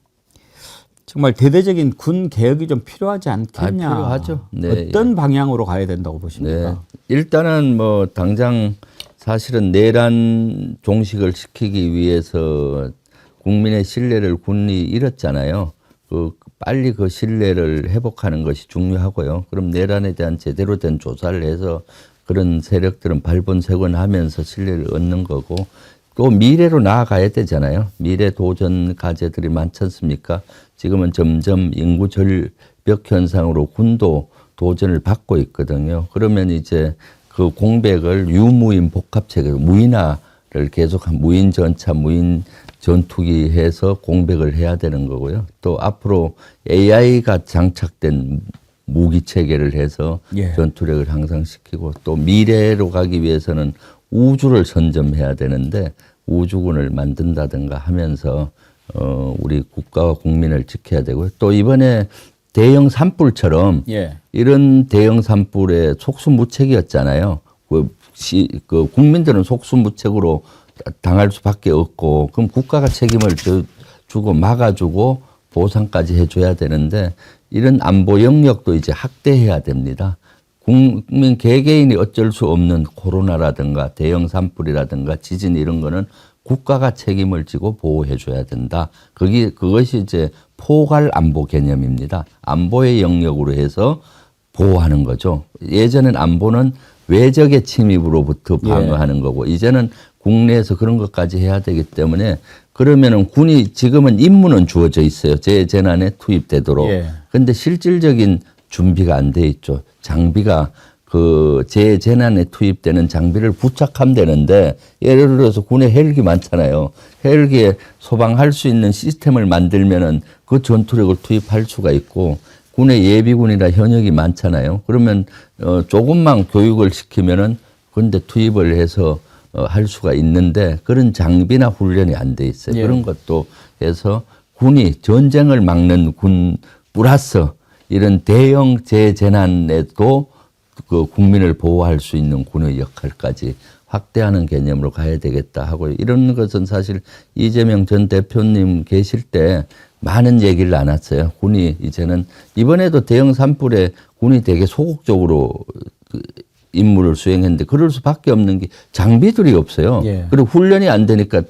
정말 대대적인 군 개혁이 좀 필요하지 않겠냐? 필요하죠. 네, 어떤 방향으로 가야 된다고 보십니까? 네. 일단은 뭐 당장 사실은 내란 종식을 시키기 위해서 국민의 신뢰를 군이 잃었잖아요. 빨리 그 신뢰를 회복하는 것이 중요하고요. 그럼 내란에 대한 제대로 된 조사를 해서 그런 세력들은 발본색원하면서 신뢰를 얻는 거고 또 미래로 나아가야 되잖아요. 미래 도전 과제들이 많지 않습니까? 지금은 점점 인구 절벽 현상으로 군도 도전을 받고 있거든요. 그러면 이제 그 공백을 유무인 복합체계, 무인화를 계속한 무인 전차, 무인 전투기 해서 공백을 해야 되는 거고요. 또 앞으로 AI가 장착된 무기 체계를 해서 예. 전투력을 향상시키고 또 미래로 가기 위해서는 우주를 선점해야 되는데 우주군을 만든다든가 하면서 우리 국가와 국민을 지켜야 되고요. 또 이번에 대형 산불처럼 예. 이런 대형 산불의 속수무책이었잖아요. 그 국민들은 속수무책으로 당할 수밖에 없고 그럼 국가가 책임을 주고 막아주고 보상까지 해줘야 되는데 이런 안보 영역도 이제 확대해야 됩니다. 국민 개개인이 어쩔 수 없는 코로나라든가 대형 산불이라든가 지진 이런 거는 국가가 책임을 지고 보호해 줘야 된다. 그것이 이제 포괄 안보 개념입니다. 안보의 영역으로 해서 보호하는 거죠. 예전엔 안보는 외적의 침입으로부터 방어하는 거고 이제는 국내에서 그런 것까지 해야 되기 때문에 그러면은 군이 지금은 임무는 주어져 있어요. 재재난에 투입되도록. 그런데 실질적인 준비가 안 돼 있죠. 장비가 그 재재난에 투입되는 장비를 부착하면 되는데 예를 들어서 군에 헬기 많잖아요. 헬기에 소방할 수 있는 시스템을 만들면은 그 전투력을 투입할 수가 있고 군의 예비군이라 현역이 많잖아요. 그러면 조금만 교육을 시키면은 군대 투입을 해서 할 수가 있는데 그런 장비나 훈련이 안 돼 있어요. 예. 그런 것도 해서 군이 전쟁을 막는 군 플러스 이런 대형 재재난에도 그 국민을 보호할 수 있는 군의 역할까지 확대하는 개념으로 가야 되겠다 하고 이런 것은 사실 이재명 전 대표님 계실 때 많은 얘기를 나눴어요. 군이 이제는 이번에도 대형 산불에 군이 되게 소극적으로 임무를 수행했는데 그럴 수밖에 없는 게 장비들이 없어요. 예. 그리고 훈련이 안 되니까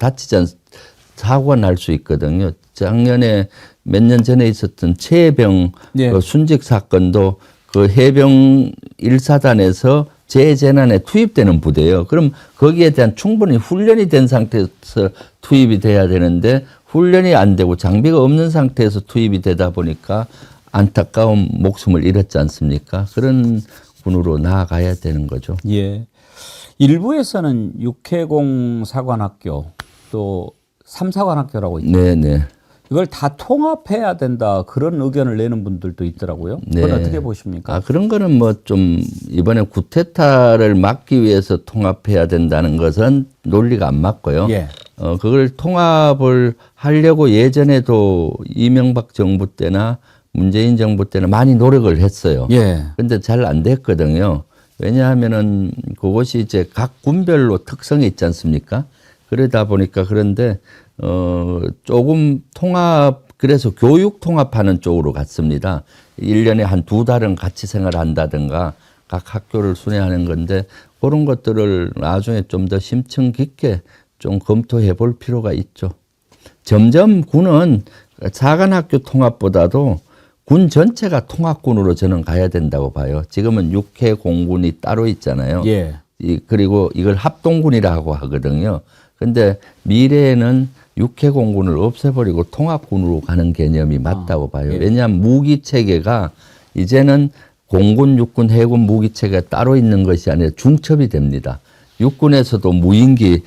사고가 날 수 있거든요. 작년에 몇 년 전에 있었던 최해병 예. 그 순직 사건도 그 해병 1사단에서 재재난에 투입되는 부대예요. 그럼 거기에 대한 충분히 훈련이 된 상태에서 투입이 돼야 되는데 훈련이 안 되고 장비가 없는 상태에서 투입이 되다 보니까 안타까운 목숨을 잃었지 않습니까? 그런 군으로 나아가야 되는 거죠. 예. 일부에서는 육해공 사관학교 또 삼사관학교라고 있죠. 네네. 이걸 다 통합해야 된다 그런 의견을 내는 분들도 있더라고요. 그건 네. 어떻게 보십니까? 그런 거는 뭐 좀 이번에 쿠데타를 막기 위해서 통합해야 된다는 것은 논리가 안 맞고요. 예. 그걸 통합을 하려고 예전에도 이명박 정부 때나 문재인 정부 때는 많이 노력을 했어요. 예. 근데 잘 안 됐거든요. 왜냐하면은 그것이 이제 각 군별로 특성이 있지 않습니까? 그러다 보니까 그런데 조금 그래서 교육 통합하는 쪽으로 갔습니다. 1년에 한 2달은 같이 생활한다든가 각 학교를 순회하는 건데 그런 것들을 나중에 좀 더 심층 깊게 좀 검토해 볼 필요가 있죠. 점점 군은 사관학교 통합보다도 군 전체가 통합군으로 저는 가야 된다고 봐요. 지금은 육해 공군이 따로 있잖아요. 예. 그리고 이걸 합동군이라고 하거든요. 근데 미래에는 육해 공군을 없애버리고 통합군으로 가는 개념이 맞다고 봐요. 예. 왜냐하면 무기 체계가 이제는 공군, 육군, 해군 무기 체계가 따로 있는 것이 아니라 중첩이 됩니다. 육군에서도 무인기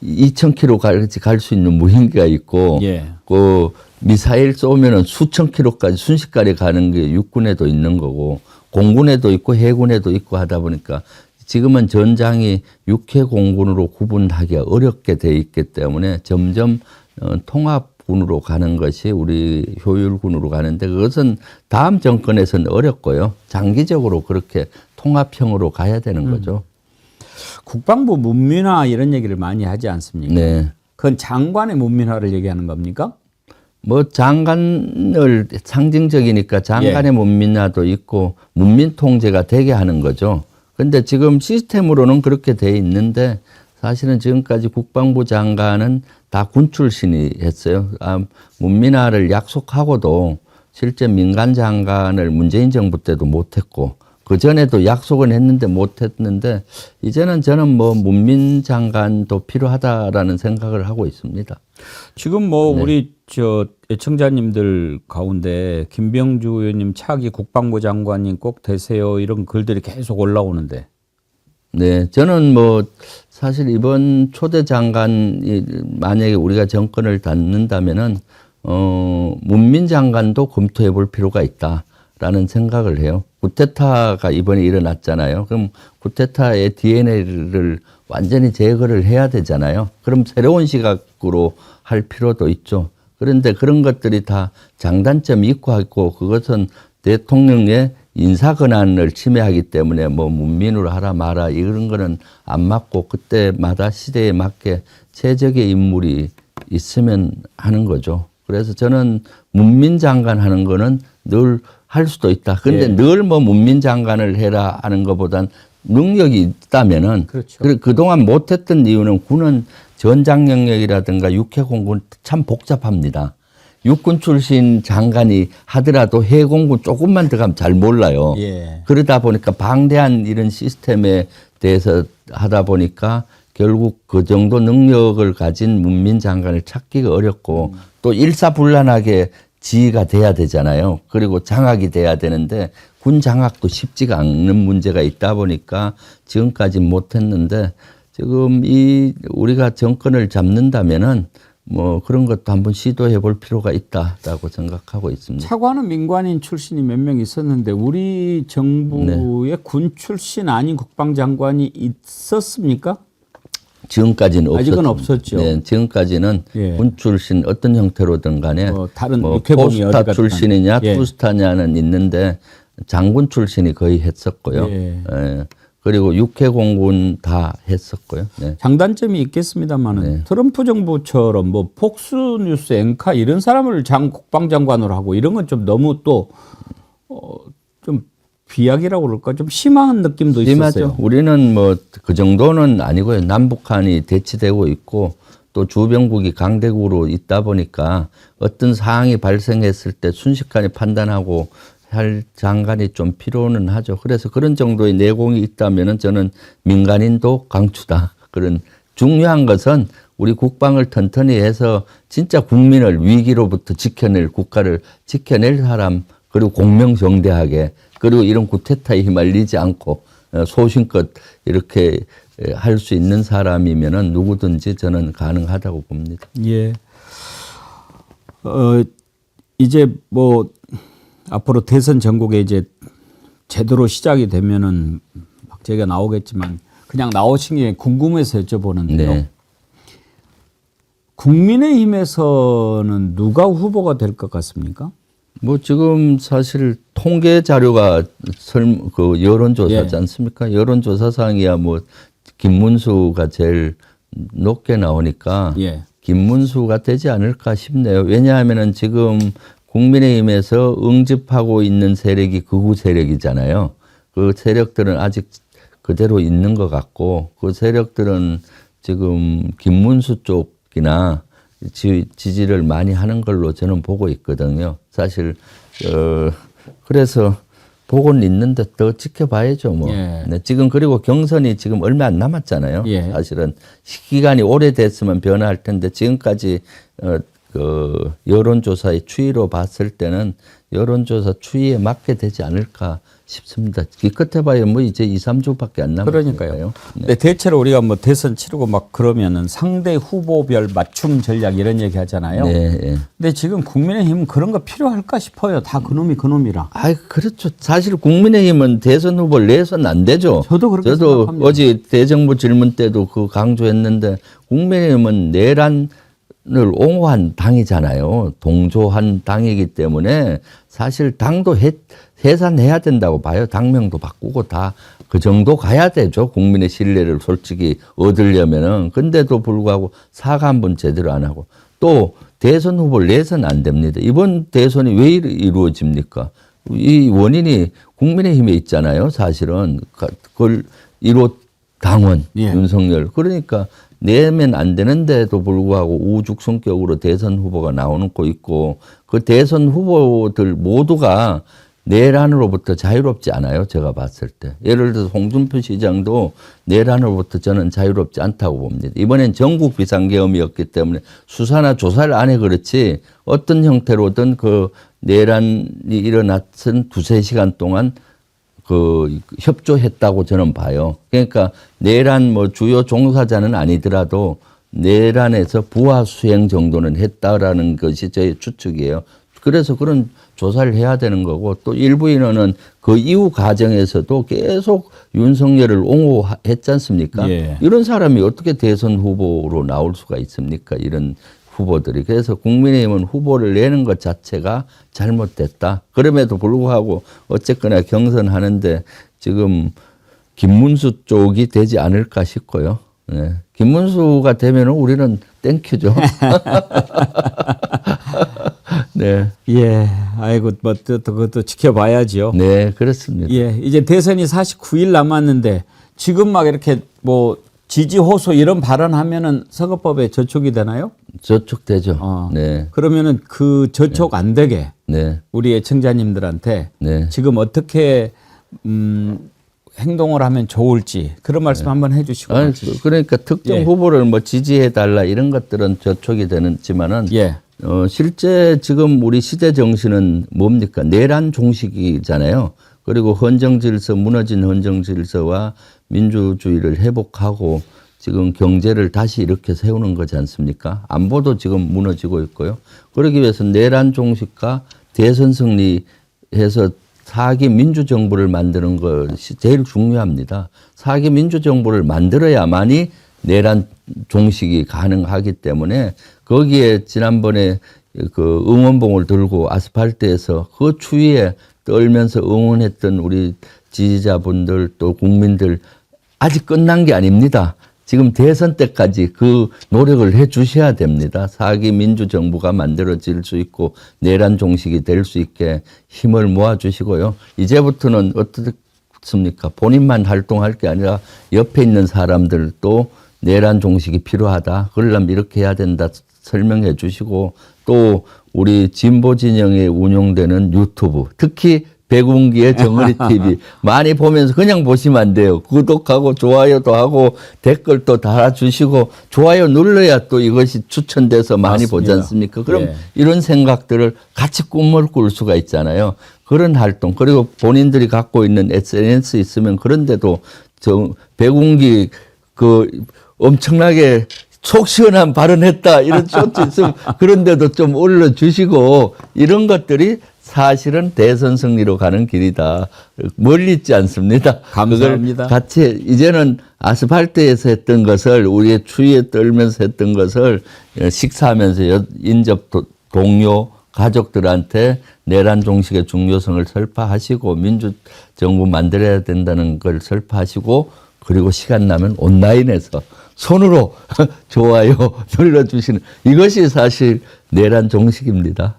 2,000km 갈 수 있는 무인기가 있고, 예. 그 미사일 쏘면은 수천 킬로까지 순식간에 가는 게 육군에도 있는 거고, 공군에도 있고 해군에도 있고 하다 보니까 지금은 전장이 육해 공군으로 구분하기가 어렵게 돼 있기 때문에 점점 통합군으로 가는 것이 우리 효율군으로 가는데, 그것은 다음 정권에서는 어렵고요. 장기적으로 그렇게 통합형으로 가야 되는 거죠. 국방부 문민화 이런 얘기를 많이 하지 않습니까? 네. 그건 장관의 문민화를 얘기하는 겁니까? 뭐 장관을 상징적이니까 장관의 문민화도 있고 문민 통제가 되게 하는 거죠. 근데 지금 시스템으로는 그렇게 돼 있는데, 사실은 지금까지 국방부 장관은 다 군 출신이 했어요. 문민화를 약속하고도 실제 민간 장관을 문재인 정부 때도 못했고, 그 전에도 약속은 했는데 못했는데, 이제는 저는 뭐 문민 장관도 필요하다라는 생각을 하고 있습니다. 지금 뭐 우리 저 애청자님들 가운데 김병주 의원님 차기 국방부 장관님 꼭 되세요 이런 글들이 계속 올라오는데. 네, 저는 뭐 사실 이번 초대 장관이 만약에 우리가 정권을 갖는다면은 문민 장관도 검토해 볼 필요가 있다라는 생각을 해요. 쿠데타가 이번에 일어났잖아요. 그럼 쿠데타의 DNA를 완전히 제거를 해야 되잖아요. 그럼 새로운 시각으로 할 필요도 있죠. 그런데 그런 것들이 다 장단점이 있고 그것은 대통령의 인사 권한을 침해하기 때문에 뭐 문민으로 하라 마라 이런 거는 안 맞고, 그때마다 시대에 맞게 최적의 인물이 있으면 하는 거죠. 그래서 저는 문민 장관 하는 거는 늘 할 수도 있다. 근데 늘 뭐 문민 장관을 해라 하는 것보단 능력이 있다면은, 그렇죠. 그동안 못했던 이유는 군은 전장 영역이라든가 육해공군 참 복잡합니다. 육군 출신 장관이 하더라도 해공군 조금만 들어가면 잘 몰라요. 예. 그러다 보니까 방대한 이런 시스템에 대해서 하다 보니까 결국 그 정도 능력을 가진 문민 장관을 찾기가 어렵고, 또 일사불란하게 지휘가 돼야 되잖아요. 그리고 장악이 돼야 되는데 군 장악도 쉽지가 않는 문제가 있다 보니까 지금까지 못했는데, 지금 우리가 정권을 잡는다면은 뭐 그런 것도 한번 시도해 볼 필요가 있다라고 생각하고 있습니다. 차관은 민관인 출신이 몇 명 있었는데 우리 정부에 군 출신 아닌 국방장관이 있었습니까? 지금까지는 아직은 없었죠. 네, 지금까지는 군 출신 어떤 형태로든 간에 다른 뭐 육해공이 포스타 어디 출신이냐 예. 투스타냐는 있는데 장군 출신이 거의 했었고요. 예. 그리고 육해공군 다 했었고요. 네. 장단점이 있겠습니다만은 트럼프 정부처럼 뭐 폭스뉴스 앵커 이런 사람을 국방장관으로 하고 이런 건 좀 너무 또 좀 비약이라고 그럴까 좀 심한 느낌도 심하죠. 있었어요. 우리는 뭐 그 정도는 아니고요. 남북한이 대치되고 있고 또 주변국이 강대국으로 있다 보니까 어떤 사항이 발생했을 때 순식간에 판단하고 할 장관이 좀 필요는 하죠. 그래서 그런 정도의 내공이 있다면은 저는 민간인도 강추다. 그런 중요한 것은 우리 국방을 튼튼히 해서 진짜 국민을 위기로부터 지켜낼, 국가를 지켜낼 사람, 그리고 공명정대하게, 그리고 이런 쿠데타에 휘말리지 않고 소신껏 이렇게 할 수 있는 사람이면은 누구든지 저는 가능하다고 봅니다. 예. 이제 뭐 앞으로 대선 전국에 이제 제대로 시작이 되면은 막 제가 나오겠지만 그냥 나오신 게 궁금해서 여쭤보는데요. 네. 국민의힘에서는 누가 후보가 될 것 같습니까? 뭐 지금 사실 통계 자료가 그 여론조사지 않습니까? 여론조사상이야 뭐 김문수가 제일 높게 나오니까 김문수가 되지 않을까 싶네요. 왜냐하면은 지금 국민의힘에서 응집하고 있는 세력이 극우 세력이잖아요. 그 세력들은 아직 그대로 있는 것 같고, 그 세력들은 지금 김문수 쪽이나 지지를 많이 하는 걸로 저는 보고 있거든요. 사실 그래서 보고는 있는데 더 지켜봐야죠. 뭐. 네, 지금 그리고 경선이 지금 얼마 안 남았잖아요. 사실은 기간이 오래됐으면 변화할 텐데 지금까지 그 여론조사의 추이로 봤을 때는 여론조사 추이에 맞게 되지 않을까 싶습니다. 기껏 해봐야 뭐 이제 2, 3주밖에 안 남았어요. 그러니까요. 근데 대체로 우리가 뭐 대선 치르고 막 그러면은 상대 후보별 맞춤 전략 이런 얘기 하잖아요. 네, 예. 근데 지금 국민의힘은 그런 거 필요할까 싶어요. 다 그놈이 그놈이라. 아, 그렇죠. 사실 국민의힘은 대선 후보를 내선 안 되죠. 저도 그렇게 생각합니다. 어제 대정부 질문 때도 그 강조했는데 국민의힘은 내란을 옹호한 당이잖아요. 동조한 당이기 때문에 사실 당도 해산해야 된다고 봐요. 당명도 바꾸고 다 그 정도 가야 되죠. 국민의 신뢰를 솔직히 얻으려면은. 근데도 불구하고 사과 한 번 제대로 안 하고 또 대선 후보를 내선 안 됩니다. 이번 대선이 왜 이루어집니까? 이 원인이 국민의힘에 있잖아요. 사실은 그걸 1호 당원 예. 윤석열. 그러니까 내면 안 되는데도 불구하고 우죽 성격으로 대선 후보가 나오는 거 있고 그 대선 후보들 모두가 내란으로부터 자유롭지 않아요. 제가 봤을 때. 예를 들어서 홍준표 시장도 내란으로부터 저는 자유롭지 않다고 봅니다. 이번엔 전국 비상계엄이었기 때문에 수사나 조사를 안 해 그렇지 어떤 형태로든 그 내란이 일어났은 2-3시간 동안 그 협조했다고 저는 봐요. 그러니까 내란 뭐 주요 종사자는 아니더라도 내란에서 부하 수행 정도는 했다라는 것이 저의 추측이에요. 그래서 그런 조사를 해야 되는 거고 또 일부 인원은 그 이후 과정에서도 계속 윤석열을 옹호했지 않습니까? 예. 이런 사람이 어떻게 대선 후보로 나올 수가 있습니까? 이런 후보들이. 그래서 국민의힘은 후보를 내는 것 자체가 잘못됐다. 그럼에도 불구하고 어쨌거나 경선하는데 지금 김문수 쪽이 되지 않을까 싶고요. 네. 김문수가 되면 우리는 땡큐죠. 네. 예. 아이고 뭐 또 그것도 지켜봐야지요. 네, 그렇습니다. 예. 이제 대선이 49일 남았는데 지금 막 이렇게 뭐 지지 호소 이런 발언하면은 선거법에 저촉이 되나요? 저촉되죠. 네. 그러면은 그 저촉 안 되게 네. 우리 애청자님들한테 네. 지금 어떻게 행동을 하면 좋을지 그런 말씀 한번 해주시고. 아니, 그러니까 특정 예. 후보를 뭐 지지해달라 이런 것들은 저촉이 되지만은 예. 실제 지금 우리 시대 정신은 뭡니까? 내란 종식이잖아요. 그리고 헌정 질서, 무너진 헌정 질서와 민주주의를 회복하고 지금 경제를 다시 이렇게 세우는 거지 않습니까? 안보도 지금 무너지고 있고요. 그러기 위해서 내란 종식과 대선 승리해서 4기 민주정부를 만드는 것이 제일 중요합니다. 4기 민주정부를 만들어야만이 내란 종식이 가능하기 때문에 거기에 지난번에 그 응원봉을 들고 아스팔트에서 그 추위에 떨면서 응원했던 우리 지지자분들 또 국민들 아직 끝난 게 아닙니다. 지금 대선 때까지 그 노력을 해 주셔야 됩니다. 4기 민주정부가 만들어질 수 있고 내란 종식이 될 수 있게 힘을 모아 주시고요. 이제부터는 어떻습니까? 본인만 활동할 게 아니라 옆에 있는 사람들도 내란 종식이 필요하다. 그러려면 이렇게 해야 된다. 설명해 주시고 또 우리 진보 진영에 운용되는 유튜브 특히 백운기의 정어리 TV 많이 보면서 그냥 보시면 안 돼요. 구독하고 좋아요도 하고 댓글도 달아주시고 좋아요 눌러야 또 이것이 추천돼서 많이 맞습니다. 보지 않습니까? 그럼 예. 이런 생각들을 같이 꿈을 꿀 수가 있잖아요. 그런 활동 그리고 본인들이 갖고 있는 SNS 있으면 그런데도 백운기 그 엄청나게 속 시원한 발언했다 이런 쇼트 있으면 그런데도 좀 올려주시고 이런 것들이 사실은 대선 승리로 가는 길이다. 멀리 있지 않습니다. 감사합니다. 그걸 같이 이제는 아스팔트에서 했던 것을 우리의 추위에 떨면서 했던 것을 식사하면서 인접 동료 가족들한테 내란 종식의 중요성을 설파하시고 민주정부 만들어야 된다는 걸 설파하시고 그리고 시간 나면 온라인에서 손으로 좋아요 눌러주시는 이것이 사실 내란 종식입니다.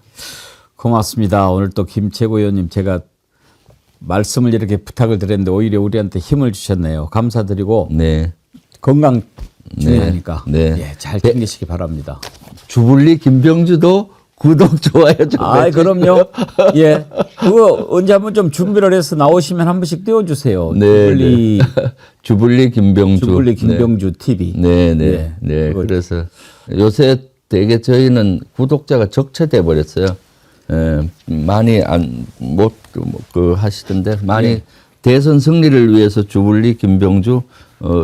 고맙습니다. 오늘 또 김채구 의원님 제가 말씀을 이렇게 부탁을 드렸는데 오히려 우리한테 힘을 주셨네요. 감사드리고 네. 건강 중요하니까 네. 예, 잘 챙기시기 바랍니다. 주불리 김병주도 구독 좋아요 좀 아, 그럼요. 예, 그거 언제 한번 좀 준비를 해서 나오시면 한 번씩 띄워주세요. 네, 주불리 김병주. 주불리 김병주 TV. 네, 네, 예, 네. 그걸. 그래서 요새 되게 저희는 구독자가 적체돼 버렸어요. 많이 못 하시던데 많이 대선 승리를 위해서 주불리 김병주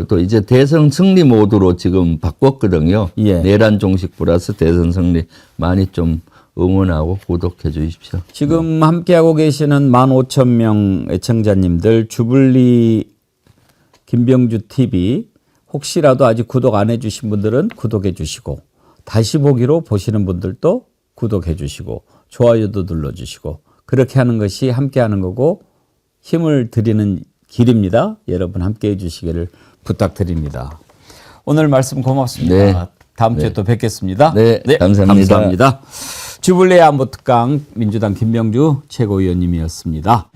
또 이제 대선 승리 모드로 지금 바꿨거든요. 예. 내란 종식 플러스 대선 승리 많이 좀 응원하고 구독해 주십시오. 지금 함께하고 계시는 15,000명 애청자님들 주불리 김병주 TV 혹시라도 아직 구독 안 해주신 분들은 구독해 주시고 다시 보기로 보시는 분들도 구독해 주시고 좋아요도 눌러주시고 그렇게 하는 것이 함께하는 거고 힘을 드리는 길입니다. 여러분 함께해 주시기를 부탁드립니다. 오늘 말씀 고맙습니다. 네. 다음 주에 또 뵙겠습니다. 네, 감사합니다. 감사합니다. 주불리 안보특강 민주당 김병주 최고위원님이었습니다.